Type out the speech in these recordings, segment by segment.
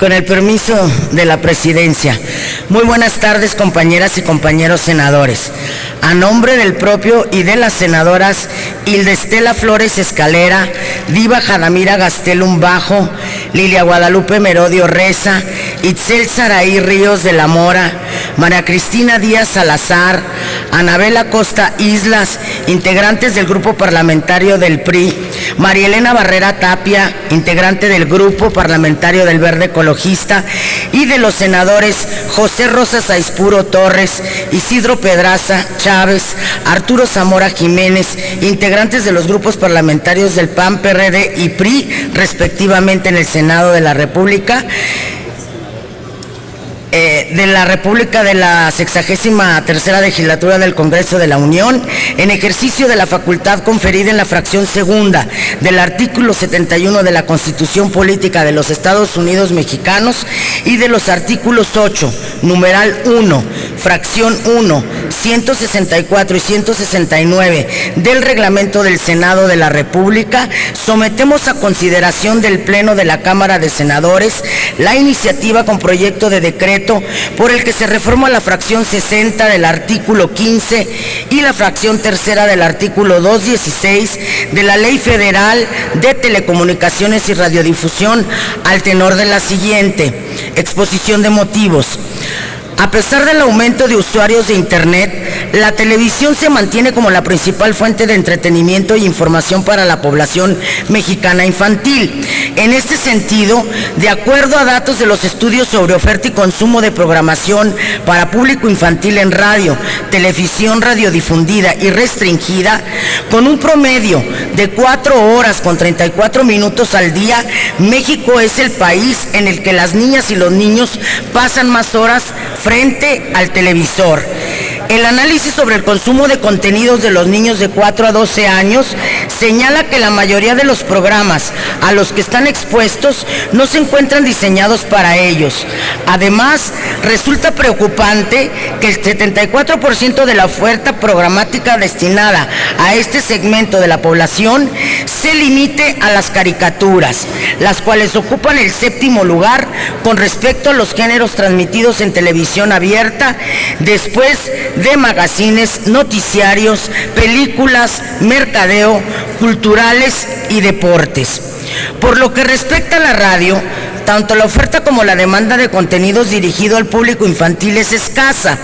Con el permiso de la presidencia, muy buenas tardes, compañeras y compañeros senadores. A nombre del propio y de las senadoras Hilda Estela Flores Escalera, Diva Jadamira Gastelum Bajo, Lilia Guadalupe Merodio Reza, Itzel Saraí Ríos de la Mora, María Cristina Díaz Salazar, Anabela Costa Islas, integrantes del Grupo Parlamentario del PRI, María Elena Barrera Tapia, integrante del Grupo Parlamentario del Verde Ecologista, y de los senadores José Rosa Saispuro Torres, Isidro Pedraza Chávez, Arturo Zamora Jiménez, integrantes de los grupos parlamentarios del PAN, PRD y PRI, respectivamente en el Senado de la República, de la 63ª legislatura del Congreso de la Unión, en ejercicio de la facultad conferida en la fracción segunda del artículo 71 de la Constitución Política de los Estados Unidos Mexicanos y de los artículos 8, numeral 1, fracción 1, 164 y 169 del Reglamento del Senado de la República, sometemos a consideración del Pleno de la Cámara de Senadores la iniciativa con proyecto de decreto por el que se reforma la fracción 60 del artículo 15 y la fracción tercera del artículo 216 de la Ley Federal de Telecomunicaciones y Radiodifusión, al tenor de la siguiente: exposición de motivos. A pesar del aumento de usuarios de Internet, la televisión se mantiene como la principal fuente de entretenimiento e información para la población mexicana infantil. En este sentido, de acuerdo a datos de los estudios sobre oferta y consumo de programación para público infantil en radio, televisión radiodifundida y restringida, con un promedio de 4 horas con 34 minutos al día, México es el país en el que las niñas y los niños pasan más horas frente al televisor. El análisis sobre el consumo de contenidos de los niños de 4 a 12 años señala que la mayoría de los programas a los que están expuestos no se encuentran diseñados para ellos. Además, resulta preocupante que el 74% de la oferta programática destinada a este segmento de la población se limite a las caricaturas, las cuales ocupan el 7º lugar con respecto a los géneros transmitidos en televisión abierta, después de magazines, noticiarios, películas, mercadeo, culturales y deportes. Por lo que respecta a la radio, tanto la oferta como la demanda de contenidos dirigido al público infantil es escasa.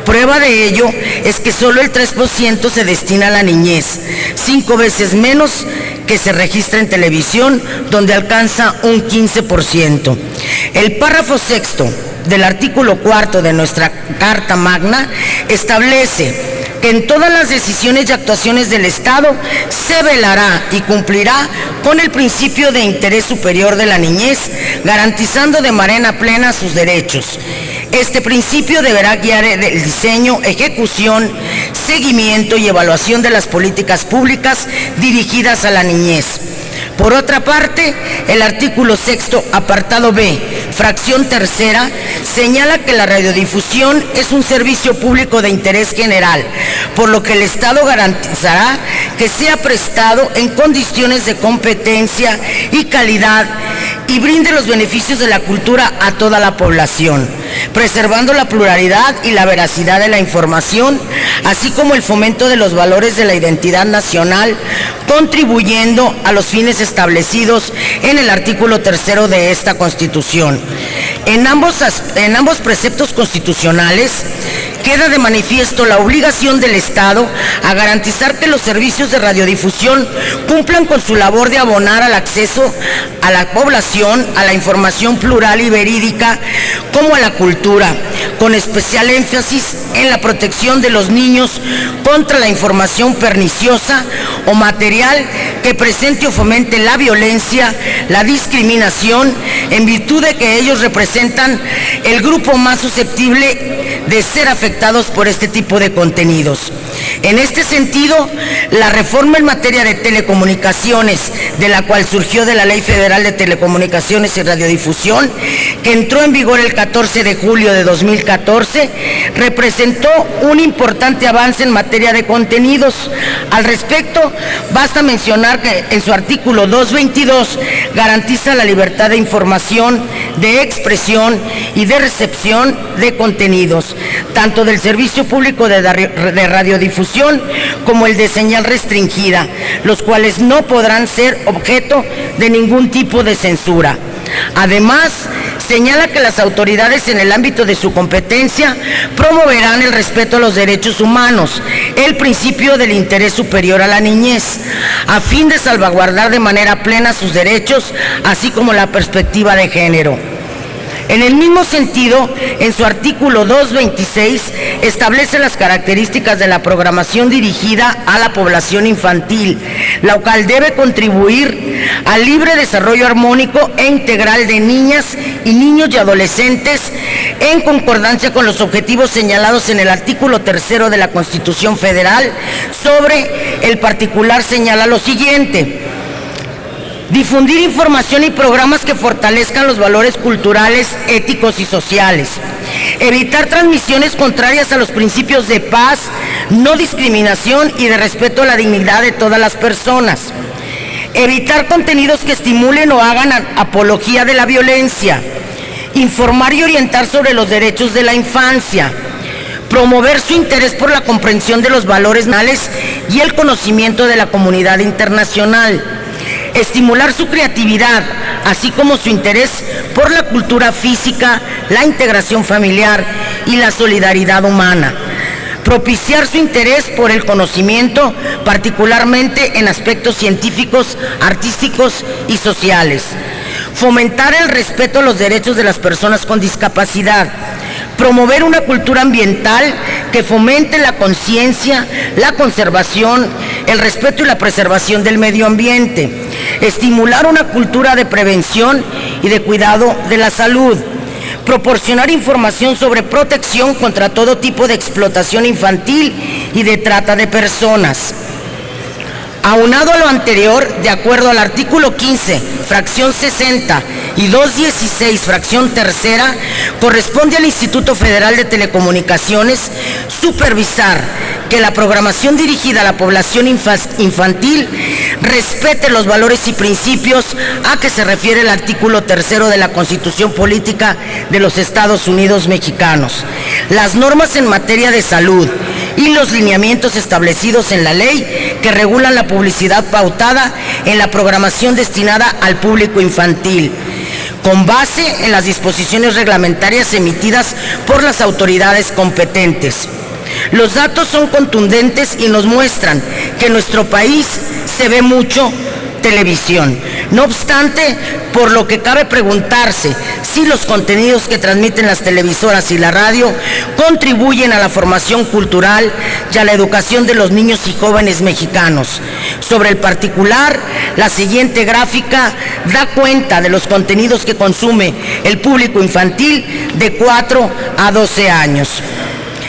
Prueba de ello es que solo el 3% se destina a la niñez, 5 veces menos que se registra en televisión, donde alcanza un 15%. El párrafo 6º del artículo 4 de nuestra Carta Magna establece que en todas las decisiones y actuaciones del Estado se velará y cumplirá con el principio de interés superior de la niñez, garantizando de manera plena sus derechos. Este principio deberá guiar el diseño, ejecución, seguimiento y evaluación de las políticas públicas dirigidas a la niñez. Por otra parte, el artículo 6º, apartado B, fracción tercera, señala que la radiodifusión es un servicio público de interés general, por lo que el Estado garantizará que sea prestado en condiciones de competencia y calidad y brinde los beneficios de la cultura a toda la población, preservando la pluralidad y la veracidad de la información, así como el fomento de los valores de la identidad nacional, contribuyendo a los fines establecidos en el artículo 3º de esta Constitución. En ambos preceptos constitucionales queda de manifiesto la obligación del Estado a garantizar que los servicios de radiodifusión cumplan con su labor de abonar al acceso a la población a la información plural y verídica, como a la cultura, con especial énfasis en la protección de los niños contra la información perniciosa o material que presente o fomente la violencia, la discriminación, en virtud de que ellos representan el grupo más susceptible de ser afectados por este tipo de contenidos. En este sentido, la reforma en materia de telecomunicaciones, de la cual surgió de la Ley Federal de Telecomunicaciones y Radiodifusión, que entró en vigor el 14 de julio de 2014, representó un importante avance en materia de contenidos. Al respecto, basta mencionar que en su artículo 222 garantiza la libertad de información, de expresión y de recepción de contenidos, tanto del servicio público de radiodifusión como el de señal restringida, los cuales no podrán ser objeto de ningún tipo de censura. Además, señala que las autoridades en el ámbito de su competencia promoverán el respeto a los derechos humanos, el principio del interés superior a la niñez, a fin de salvaguardar de manera plena sus derechos, así como la perspectiva de género. En el mismo sentido, en su artículo 226, establece las características de la programación dirigida a la población infantil, la cual debe contribuir al libre desarrollo armónico e integral de niñas y niños y adolescentes, en concordancia con los objetivos señalados en el artículo 3 de la Constitución Federal. Sobre el particular señala lo siguiente: difundir información y programas que fortalezcan los valores culturales, éticos y sociales. Evitar transmisiones contrarias a los principios de paz, no discriminación y de respeto a la dignidad de todas las personas. Evitar contenidos que estimulen o hagan apología de la violencia. Informar y orientar sobre los derechos de la infancia. Promover su interés por la comprensión de los valores nacionales y el conocimiento de la comunidad internacional. Estimular su creatividad, así como su interés por la cultura física, la integración familiar y la solidaridad humana. Propiciar su interés por el conocimiento, particularmente en aspectos científicos, artísticos y sociales. Fomentar el respeto a los derechos de las personas con discapacidad. Promover una cultura ambiental que fomente la conciencia, la conservación, el respeto y la preservación del medio ambiente. Estimular una cultura de prevención y de cuidado de la salud. Proporcionar información sobre protección contra todo tipo de explotación infantil y de trata de personas. Aunado a lo anterior, de acuerdo al artículo 15, fracción 60 y 216, fracción tercera, corresponde al Instituto Federal de Telecomunicaciones supervisar que la programación dirigida a la población infantil respete los valores y principios a que se refiere el artículo 3 de la Constitución Política de los Estados Unidos Mexicanos, las normas en materia de salud y los lineamientos establecidos en la ley que regulan la publicidad pautada en la programación destinada al público infantil, con base en las disposiciones reglamentarias emitidas por las autoridades competentes. Los datos son contundentes y nos muestran que en nuestro país se ve mucho televisión. No obstante, por lo que cabe preguntarse si los contenidos que transmiten las televisoras y la radio contribuyen a la formación cultural y a la educación de los niños y jóvenes mexicanos. Sobre el particular, la siguiente gráfica da cuenta de los contenidos que consume el público infantil de 4 a 12 años.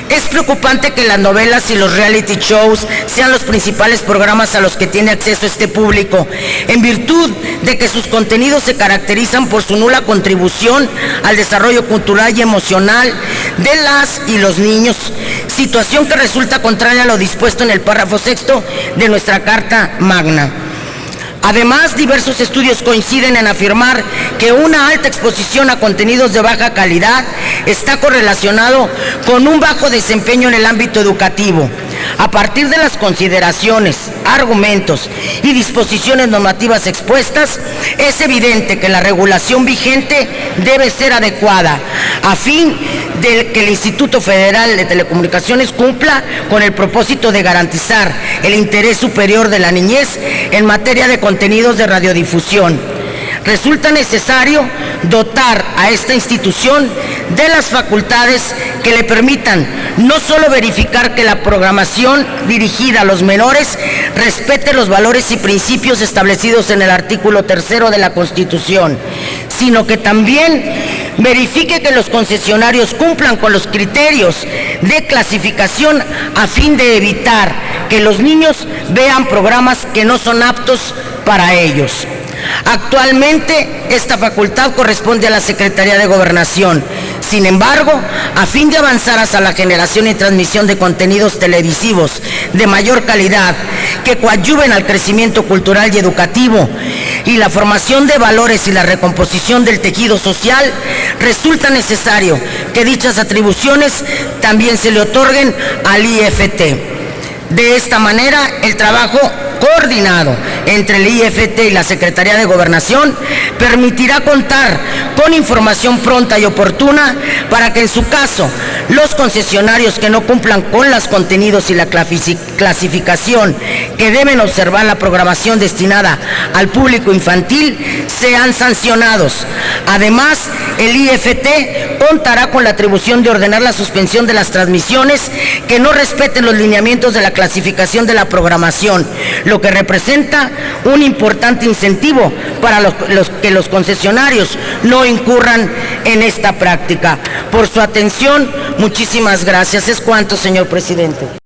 Es preocupante que las novelas y los reality shows sean los principales programas a los que tiene acceso este público, en virtud de que sus contenidos se caracterizan por su nula contribución al desarrollo cultural y emocional de las y los niños, situación que resulta contraria a lo dispuesto en el párrafo 6 de nuestra Carta Magna. Además, diversos estudios coinciden en afirmar que una alta exposición a contenidos de baja calidad está correlacionado con un bajo desempeño en el ámbito educativo. A partir de las consideraciones, argumentos y disposiciones normativas expuestas, es evidente que la regulación vigente debe ser adecuada a fin de que el Instituto Federal de Telecomunicaciones cumpla con el propósito de garantizar el interés superior de la niñez en materia de contenidos de radiodifusión. Resulta necesario dotar a esta institución de las facultades que le permitan no solo verificar que la programación dirigida a los menores respete los valores y principios establecidos en el artículo 3 de la Constitución, sino que también verifique que los concesionarios cumplan con los criterios de clasificación a fin de evitar que los niños vean programas que no son aptos para ellos. Actualmente, esta facultad corresponde a la Secretaría de Gobernación. Sin embargo, a fin de avanzar hacia la generación y transmisión de contenidos televisivos de mayor calidad que coadyuven al crecimiento cultural y educativo y la formación de valores y la recomposición del tejido social, resulta necesario que dichas atribuciones también se le otorguen al IFT. De esta manera, el trabajo coordinado entre el IFT y la Secretaría de Gobernación permitirá contar con información pronta y oportuna para que en su caso los concesionarios que no cumplan con los contenidos y la clasificación que deben observar la programación destinada al público infantil sean sancionados. Además, el IFT contará con la atribución de ordenar la suspensión de las transmisiones que no respeten los lineamientos de la clasificación de la programación, lo que representa un importante incentivo para que los concesionarios no incurran en esta práctica. Por su atención, muchísimas gracias. Es cuanto, señor presidente.